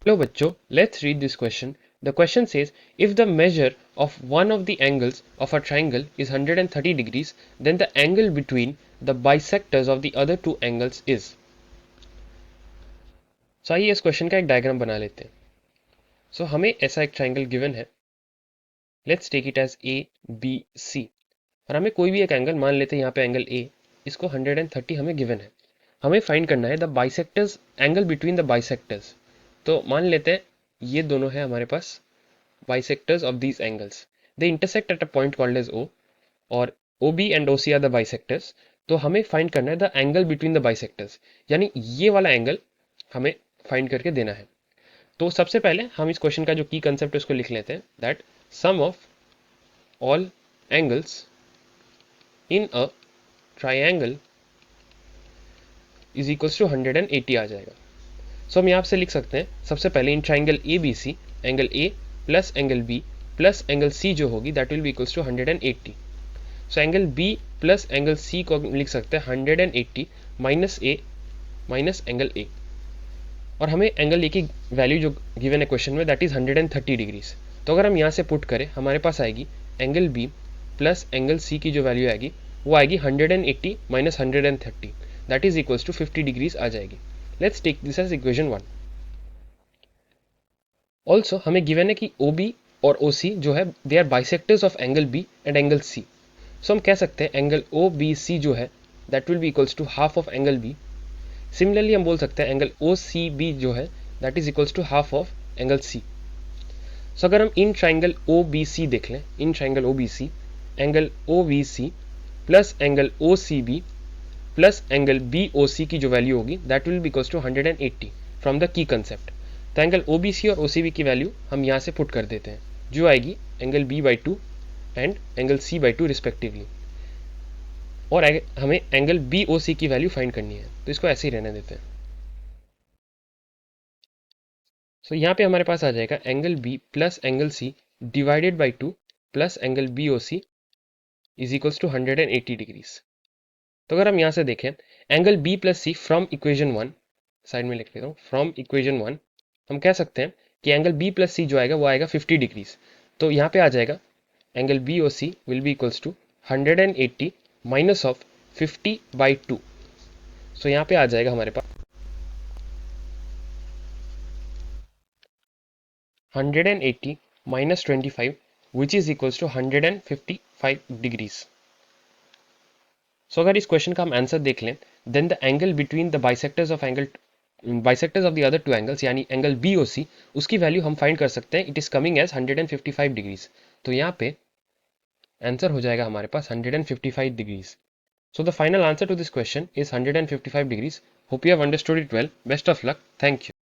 Hello bachcho, let's read this question. The question says, if the measure of one of the angles of a triangle is 130 degrees, then the angle between the bisectors of the other two angles is. So आइए इस question का एक diagram बना लेते हैं. So हमें ऐसा एक ट्राइंगल गिवन है. Let's take it as A, B, C. और हमें कोई भी एक एंगल मान लेते हैं यहाँ पे एंगल A, इसको 130 हमें गिवन है. हमें फाइंड करना है the bisectors angle between the bisectors. तो मान लेते हैं ये दोनों है हमारे पास bisectors of these angles. They intersect at a point called as O और OB and OC are the bisectors. तो हमें फाइंड करना है the angle between the bisectors, यानी ये वाला एंगल हमें फाइंड करके देना है. तो सबसे पहले हम इस क्वेश्चन का जो की कंसेप्ट है उसको लिख लेते हैं, that sum of all angles in a triangle is equals to 180 आ जाएगा. सो हम यहाँ से लिख सकते हैं सबसे पहले in triangle A B C, angle A plus angle B plus angle C जो होगी that will be equals to 180. So angle B plus angle C को लिख सकते हैं 180 minus A minus angle A. और हमें एंगल ए की value जो गिवन है क्वेश्चन में दैट इज 130 डिग्रीज. तो अगर हम यहाँ से पुट करें हमारे पास आएगी angle B plus angle C की जो वैल्यू आएगी वो आएगी 180 माइनस 130 that is equals to 50 degrees आ जाएगी. Let's take this as equation 1. Also हमें गिवन है कि ओ बी और ओ सी जो है they are bisectors of angle B and angle C. So हम कह सकते हैं एंगल ओ बी सी जो है that will be equals to half of angle B. Similarly हम बोल सकते हैं एंगल ओ सी बी जो है that is equals to half of angle C. So अगर हम in triangle O B C देख लें, in triangle O B C angle O B C plus angle O C B plus angle B O C की जो value होगी that will be equals to 180 from the की concept. तो angle O B C और O C B की value हम यहाँ से पुट कर देते हैं जो आएगी angle B by 2 and angle C by 2 respectively. और हमें एंगल बी ओ सी की वैल्यू फाइंड करनी है, तो इसको ऐसे ही रहने देते हैं. सो यहाँ पे हमारे पास आ जाएगा angle B plus angle C divided by 2 plus angle B O C is equals to 180 degrees. तो अगर हम यहाँ से देखें angle B plus C from equation 1, side में लिख लेता हूँ, फ्रॉम इक्वेशन 1 हम कह सकते हैं कि एंगल बी प्लस सी जो आएगा वो आएगा 50 डिग्रीज. तो यहाँ पे आ जाएगा angle B O C will be equals to 180 minus of 50 by 2. So यहाँ पे आ जाएगा हमारे पास 180 minus 25 which is equals to 155 degrees. So अगर इस क्वेश्चन का हम आंसर देख लें then the angle between the bisectors of the other two angles यानी एंगल बी ओ सी उसकी वैल्यू हम फाइंड कर सकते हैं. It is coming as 155 degrees. तो यहाँ पे आंसर हो जाएगा हमारे पास 155 degrees. So the final answer to this question is 155 degrees. Hope you have understood it well. Best of luck. Thank you.